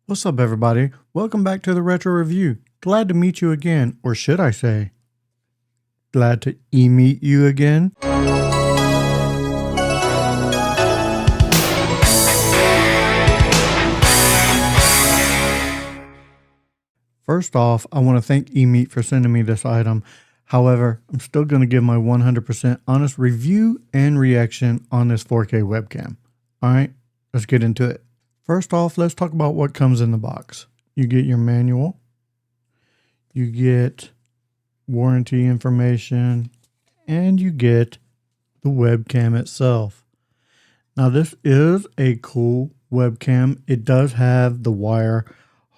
What's up, everybody? Welcome back to the Retro Review. Glad to meet you again, or should I say, glad to e-meet you again. First off, I want to thank EMEET for sending me this item. However, I'm still going to give my 100% honest review and reaction on this 4K webcam. All right, let's get into it. First off, let's talk about what comes in the box. You get your manual, you get warranty information, and you get the webcam itself. Now, this is a cool webcam. It does have the wire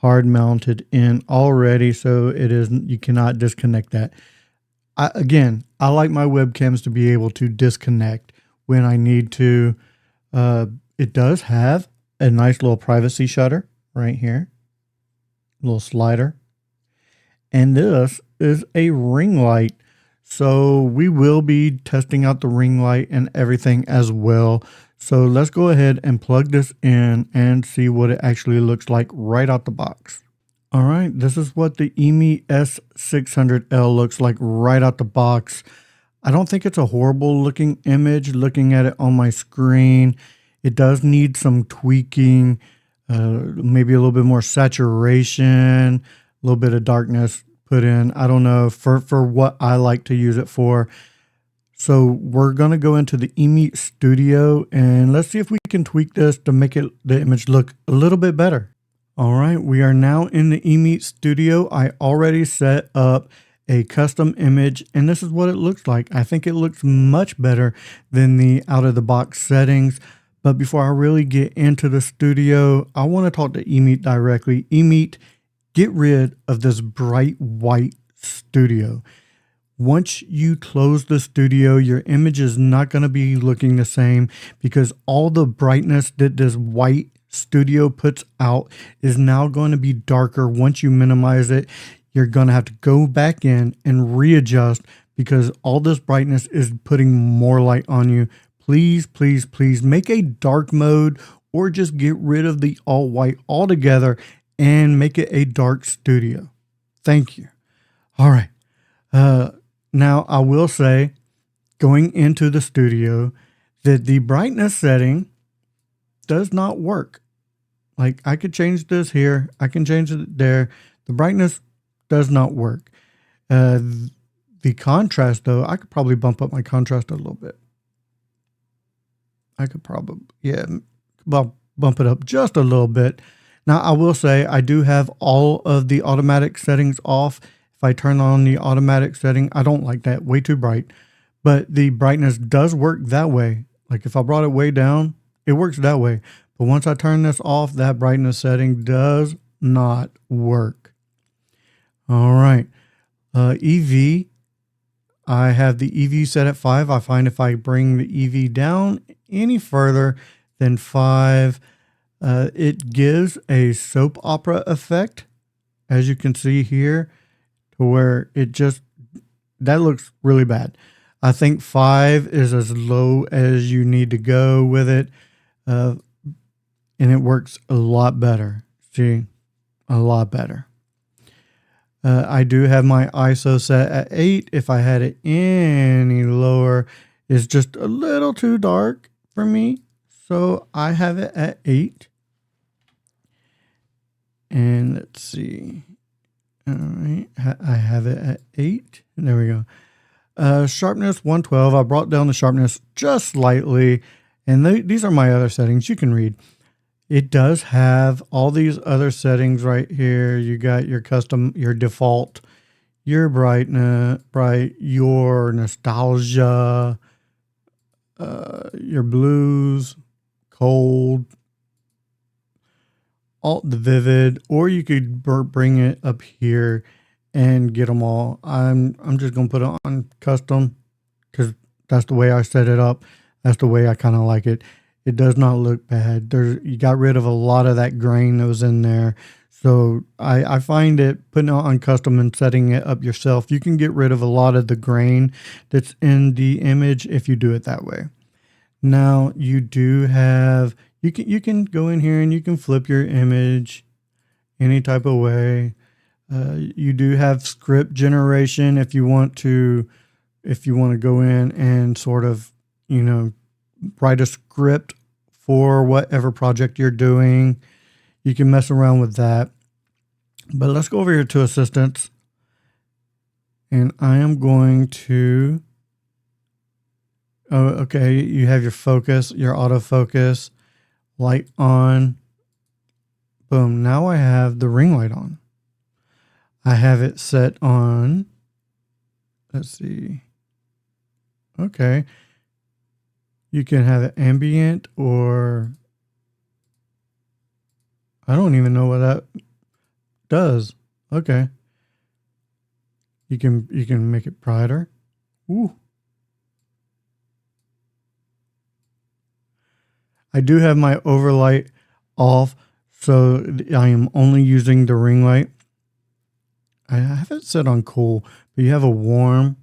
hard mounted in already, so it isn't, you cannot disconnect that. I like my webcams to be able to disconnect when I need to. It does have a nice little privacy shutter right here, little slider. And this is a ring light. So we will be testing out the ring light and everything as well. So let's go ahead and plug this in and see what it actually looks like right out the box. All right, this is what the EMEET S600L looks like right out the box. I don't think it's a horrible looking image looking at it on my screen. It does need some tweaking, maybe a little bit more saturation, a little bit of darkness put in. I don't know, for what I like to use it for. So we're going to go into the EMEET Studio and let's see if we can tweak this to make the image look a little bit better. All right, we are now in the EMEET Studio. I already set up a custom image and this is what it looks like. I think it looks much better than the out-of-the-box settings. But before I really get into the studio, I want to talk to EMEET directly. EMEET, get rid of this bright white studio. Once you close the studio, your image is not going to be looking the same because all the brightness that this white studio puts out is now going to be darker. Once you minimize it, you're going to have to go back in and readjust because all this brightness is putting more light on you. Please, please, please make a dark mode or just get rid of the all white altogether and make it a dark studio. Thank you. All right. Now I will say going into the studio that the brightness setting does not work. Like I could change this here. I can change it there. The brightness does not work. The contrast though, I could probably bump up my contrast a little bit. I could probably, bump it up just a little bit. Now, I will say I do have all of the automatic settings off. If I turn on the automatic setting, I don't like that, way too bright. But the brightness does work that way. Like if I brought it way down, it works that way. But once I turn this off, that brightness setting does not work. All right. EV. I have the EV set at 5. I find if I bring the EV down any further than 5, it gives a soap opera effect, as you can see here, to where it just, that looks really bad. I think 5 is as low as you need to go with it, and it works a lot better. See, a lot better. I do have my ISO set at 8. If I had it any lower, it's just a little too dark for me. So I have it at 8. And let's see. All right. I have it at 8. There we go. Sharpness 112. I brought down the sharpness just slightly. And these are my other settings. You can read. It does have all these other settings right here. You got your custom, your default, your brightness, your nostalgia, your blues, cold, all the vivid, or you could bring it up here and get them all. I'm just gonna put it on custom because that's the way I set it up. That's the way I kind of like it. It does not look bad. You got rid of a lot of that grain that was in there. So I find it putting it on custom and setting it up yourself, you can get rid of a lot of the grain that's in the image if you do it that way. Now you do have, you can go in here and you can flip your image any type of way. You do have script generation if you want to go in and sort of, write a script for whatever project you're doing. You can mess around with that. But let's go over here to assistants. And I am going to, okay, you have your focus, your autofocus, light on. Boom, now I have the ring light on. I have it set on, let's see. Okay. You can have it ambient, or I don't even know what that does. Okay. You can make it brighter. Ooh. I do have my overlight off, so I am only using the ring light. I have it set on cool, but you have a warm,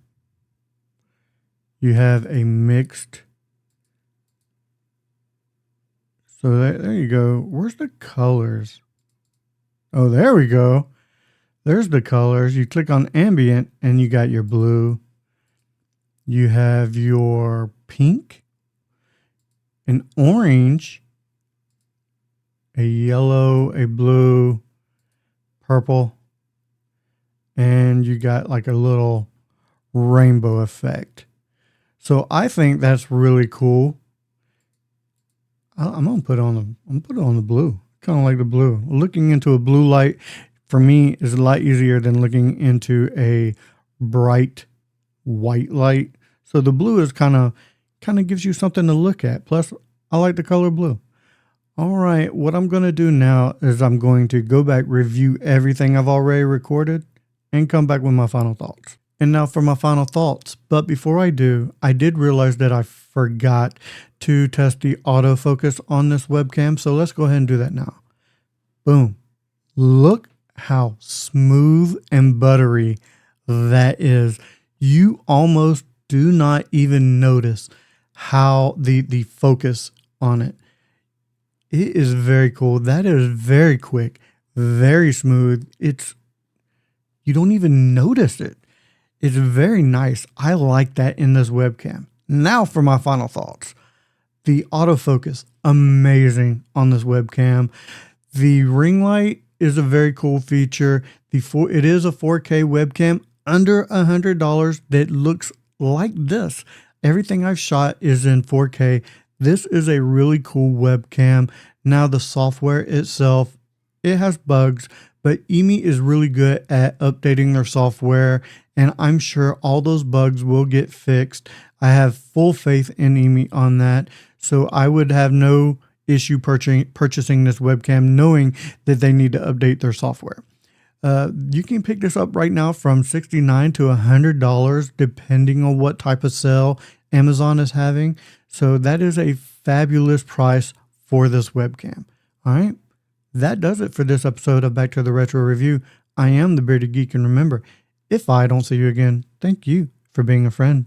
you have a mixed. So there you go. Where's the colors? Oh, there we go. There's the colors. You click on ambient and you got your blue. You have your pink, an orange, a yellow, a blue, purple, and you got like a little rainbow effect. So I think that's really cool. I'm gonna put it on the blue. Kind of like the blue. Looking into a blue light for me is a lot easier than looking into a bright white light. So the blue is kind of gives you something to look at. Plus, I like the color blue. All right, what I'm going to do now is I'm going to go back, review everything I've already recorded, and come back with my final thoughts. And now for my final thoughts. But before I do, I did realize that I forgot to test the autofocus on this webcam. So let's go ahead and do that now. Boom. Look how smooth and buttery that is. You almost do not even notice how the focus on it. It is very cool. That is very quick, very smooth. You don't even notice it. It's very nice. I like that in this webcam. Now for my final thoughts. The autofocus, amazing on this webcam. The ring light is a very cool feature. It is a 4K webcam under $100 that looks like this. Everything I've shot is in 4K. This is a really cool webcam. Now the software itself, it has bugs, but EMEET is really good at updating their software, and I'm sure all those bugs will get fixed. I have full faith in EMEET on that, so I would have no issue purchasing this webcam knowing that they need to update their software. You can pick this up right now from $69 to $100 depending on what type of sale Amazon is having. So that is a fabulous price for this webcam. All right. That does it for this episode of Back to the Retro Review. I am the Bearded Geek, and remember, if I don't see you again, thank you for being a friend.